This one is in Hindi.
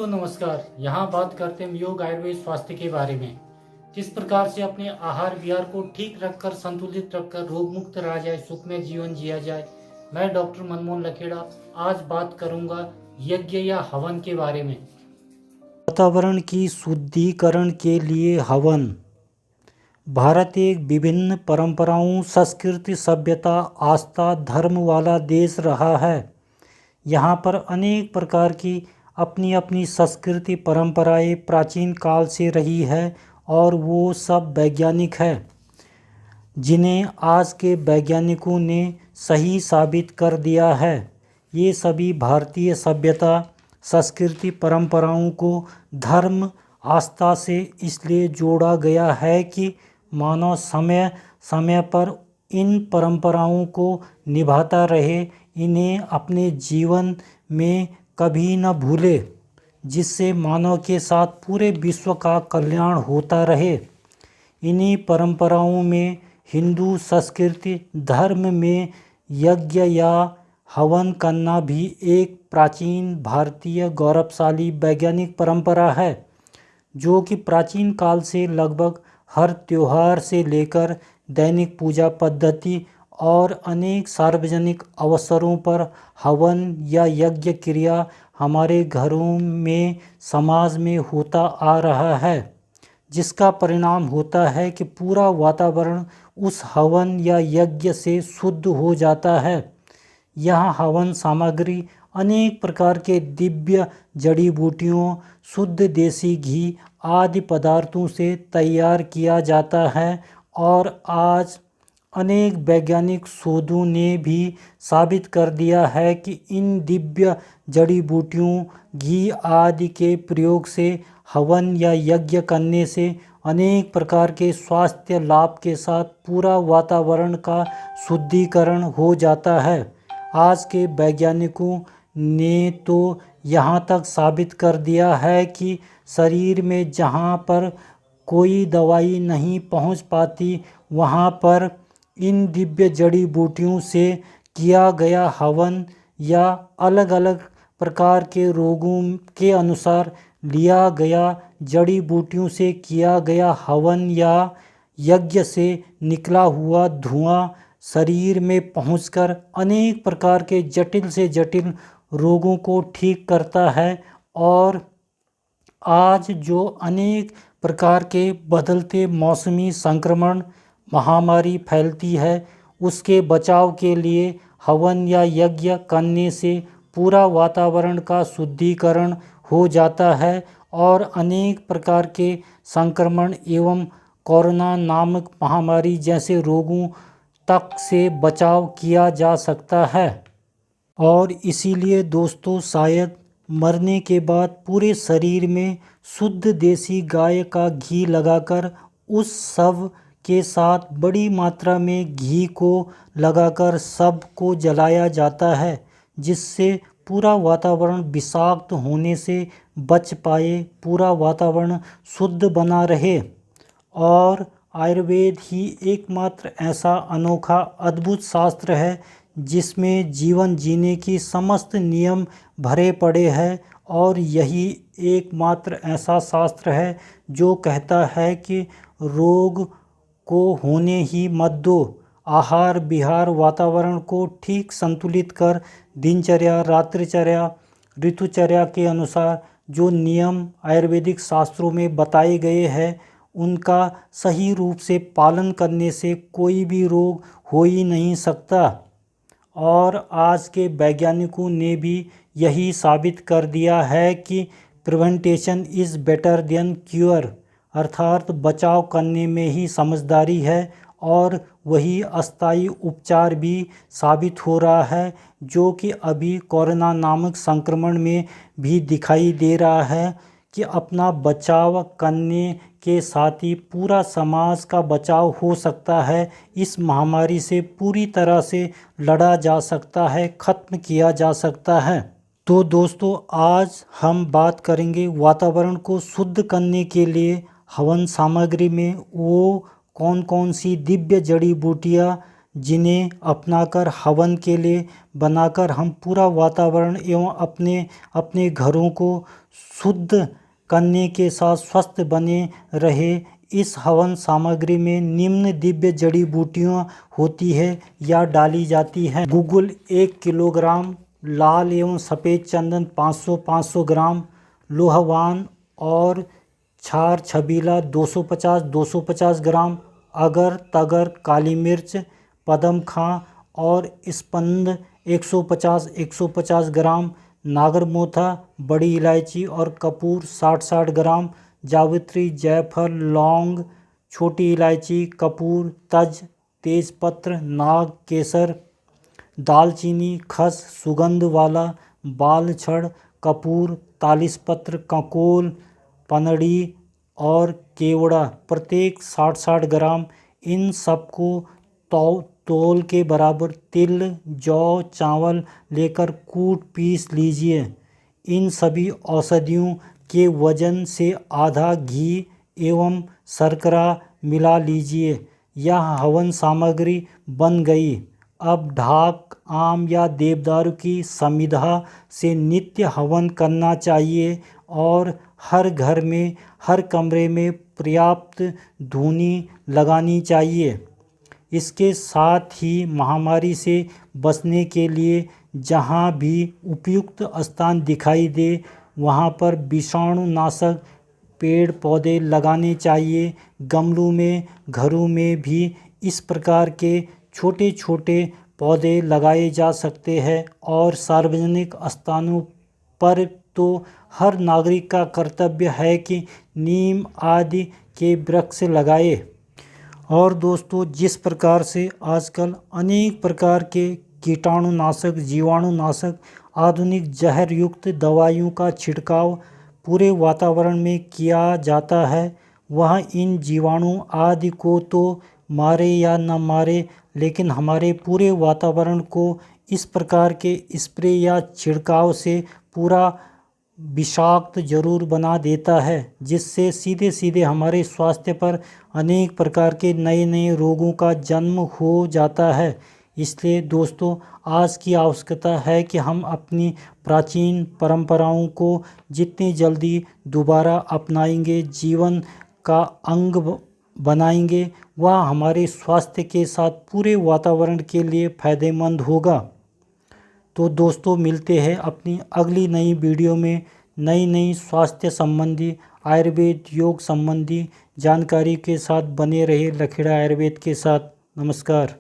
दोस्तों नमस्कार। यहाँ बात करते हैं योग आयुर्वेद स्वास्थ्य के बारे में। किस प्रकार से अपने आहार विहार को ठीक रखकर संतुलित रखकर रोग मुक्त रहा जाए, सुखमय जीवन जिया जाए। मैं डॉक्टर मनमोहन लखेड़ा आज बात करूंगा यज्ञ या हवन के बारे में। वातावरण की शुद्धिकरण के लिए हवन। भारत एक विभिन्न परंपराओं, संस्कृति, सभ्यता, आस्था, धर्म वाला देश रहा है। यहाँ पर अनेक प्रकार की अपनी अपनी संस्कृति परंपराएं प्राचीन काल से रही है और वो सब वैज्ञानिक है, जिन्हें आज के वैज्ञानिकों ने सही साबित कर दिया है। ये सभी भारतीय सभ्यता, संस्कृति, परंपराओं को धर्म, आस्था से इसलिए जोड़ा गया है कि मानव समय समय पर इन परंपराओं को निभाता रहे, इन्हें अपने जीवन में कभी न भूले, जिससे मानव के साथ पूरे विश्व का कल्याण होता रहे। इन्हीं परंपराओं में हिंदू संस्कृति धर्म में यज्ञ या हवन करना भी एक प्राचीन भारतीय गौरवशाली वैज्ञानिक परंपरा है, जो कि प्राचीन काल से लगभग हर त्योहार से लेकर दैनिक पूजा पद्धति और अनेक सार्वजनिक अवसरों पर हवन या यज्ञ क्रिया हमारे घरों में, समाज में होता आ रहा है, जिसका परिणाम होता है कि पूरा वातावरण उस हवन या यज्ञ से शुद्ध हो जाता है। यह हवन सामग्री अनेक प्रकार के दिव्य जड़ी बूटियों, शुद्ध देसी घी आदि पदार्थों से तैयार किया जाता है और आज अनेक वैज्ञानिक शोधों ने भी साबित कर दिया है कि इन दिव्य जड़ी बूटियों, घी आदि के प्रयोग से हवन या यज्ञ करने से अनेक प्रकार के स्वास्थ्य लाभ के साथ पूरा वातावरण का शुद्धिकरण हो जाता है। आज के वैज्ञानिकों ने तो यहाँ तक साबित कर दिया है कि शरीर में जहाँ पर कोई दवाई नहीं पहुँच पाती, वहाँ पर इन दिव्य जड़ी बूटियों से किया गया हवन या अलग अलग प्रकार के रोगों के अनुसार लिया गया जड़ी बूटियों से किया गया हवन या यज्ञ से निकला हुआ धुआं शरीर में पहुंचकर अनेक प्रकार के जटिल से जटिल रोगों को ठीक करता है। और आज जो अनेक प्रकार के बदलते मौसमी संक्रमण महामारी फैलती है, उसके बचाव के लिए हवन या यज्ञ करने से पूरा वातावरण का शुद्धिकरण हो जाता है और अनेक प्रकार के संक्रमण एवं कोरोना नामक महामारी जैसे रोगों तक से बचाव किया जा सकता है। और इसीलिए दोस्तों, शायद मरने के बाद पूरे शरीर में शुद्ध देसी गाय का घी लगाकर उस शव के साथ बड़ी मात्रा में घी को लगाकर शव को जलाया जाता है, जिससे पूरा वातावरण विषाक्त होने से बच पाए, पूरा वातावरण शुद्ध बना रहे। और आयुर्वेद ही एकमात्र ऐसा अनोखा अद्भुत शास्त्र है जिसमें जीवन जीने की समस्त नियम भरे पड़े हैं। और यही एकमात्र ऐसा शास्त्र है जो कहता है कि रोग को होने ही मत दो। आहार विहार वातावरण को ठीक संतुलित कर दिनचर्या, रात्रिचर्या, ऋतुचर्या के अनुसार जो नियम आयुर्वेदिक शास्त्रों में बताए गए हैं, उनका सही रूप से पालन करने से कोई भी रोग हो ही नहीं सकता। और आज के वैज्ञानिकों ने भी यही साबित कर दिया है कि prevention is better than cure, अर्थात बचाव करने में ही समझदारी है। और वही अस्थायी उपचार भी साबित हो रहा है, जो कि अभी कोरोना नामक संक्रमण में भी दिखाई दे रहा है कि अपना बचाव करने के साथ ही पूरा समाज का बचाव हो सकता है। इस महामारी से पूरी तरह से लड़ा जा सकता है, ख़त्म किया जा सकता है। तो दोस्तों, आज हम बात करेंगे वातावरण को शुद्ध करने के लिए हवन सामग्री में वो कौन कौन सी दिव्य जड़ी बूटियाँ जिन्हें अपनाकर हवन के लिए बनाकर हम पूरा वातावरण एवं अपने घरों को शुद्ध करने के साथ स्वस्थ बने रहे। इस हवन सामग्री में निम्न दिव्य जड़ी बूटियाँ होती है या डाली जाती हैं। गुग्गुल 1 किलोग्राम, लाल एवं सफ़ेद चंदन 500 ग्राम, लोहवान और क्षार छबीला 250 ग्राम, अगर तगर काली मिर्च, पदम खां और स्पंद 150 ग्राम, नागरमोथा, बड़ी इलायची और कपूर 60 ग्राम, जावित्री, जायफल, लौंग, छोटी इलायची, कपूर, तज, तेजपत्र, नाग, केसर, दालचीनी, खस, सुगंध वाला, बाल छड़, कपूर, तालिसपत्र, कंकोल, पनड़ी और केवड़ा प्रत्येक 60 ग्राम। इन सबको तौल के बराबर तिल, जौ, चावल लेकर कूट पीस लीजिए। इन सभी औषधियों के वजन से आधा घी एवं शर्करा मिला लीजिए। यह हवन सामग्री बन गई। अब ढाक, आम या देवदारू की समिधा से नित्य हवन करना चाहिए और हर घर में, हर कमरे में पर्याप्त धूनी लगानी चाहिए। इसके साथ ही महामारी से बचने के लिए जहाँ भी उपयुक्त स्थान दिखाई दे वहाँ पर विषाणुनाशक पेड़ पौधे लगाने चाहिए। गमलों में, घरों में भी इस प्रकार के छोटे छोटे पौधे लगाए जा सकते हैं और सार्वजनिक स्थानों पर तो हर नागरिक का कर्तव्य है कि नीम आदि के वृक्ष लगाए। और दोस्तों, जिस प्रकार से आजकल अनेक प्रकार के कीटाणुनाशक, जीवाणुनाशक, आधुनिक जहर युक्त दवाइयों का छिड़काव पूरे वातावरण में किया जाता है, वह इन जीवाणु आदि को तो मारे या न मारे, लेकिन हमारे पूरे वातावरण को इस प्रकार के स्प्रे या छिड़काव से पूरा विषाक्त जरूर बना देता है, जिससे सीधे सीधे हमारे स्वास्थ्य पर अनेक प्रकार के नए नए रोगों का जन्म हो जाता है। इसलिए दोस्तों, आज की आवश्यकता है कि हम अपनी प्राचीन परंपराओं को जितनी जल्दी दोबारा अपनाएंगे, जीवन का अंग बनाएंगे, वह हमारे स्वास्थ्य के साथ पूरे वातावरण के लिए फायदेमंद होगा। तो दोस्तों, मिलते हैं अपनी अगली नई वीडियो में नई स्वास्थ्य संबंधी, आयुर्वेद, योग संबंधी जानकारी के साथ। बने रहिए लखेड़ा आयुर्वेद के साथ। नमस्कार।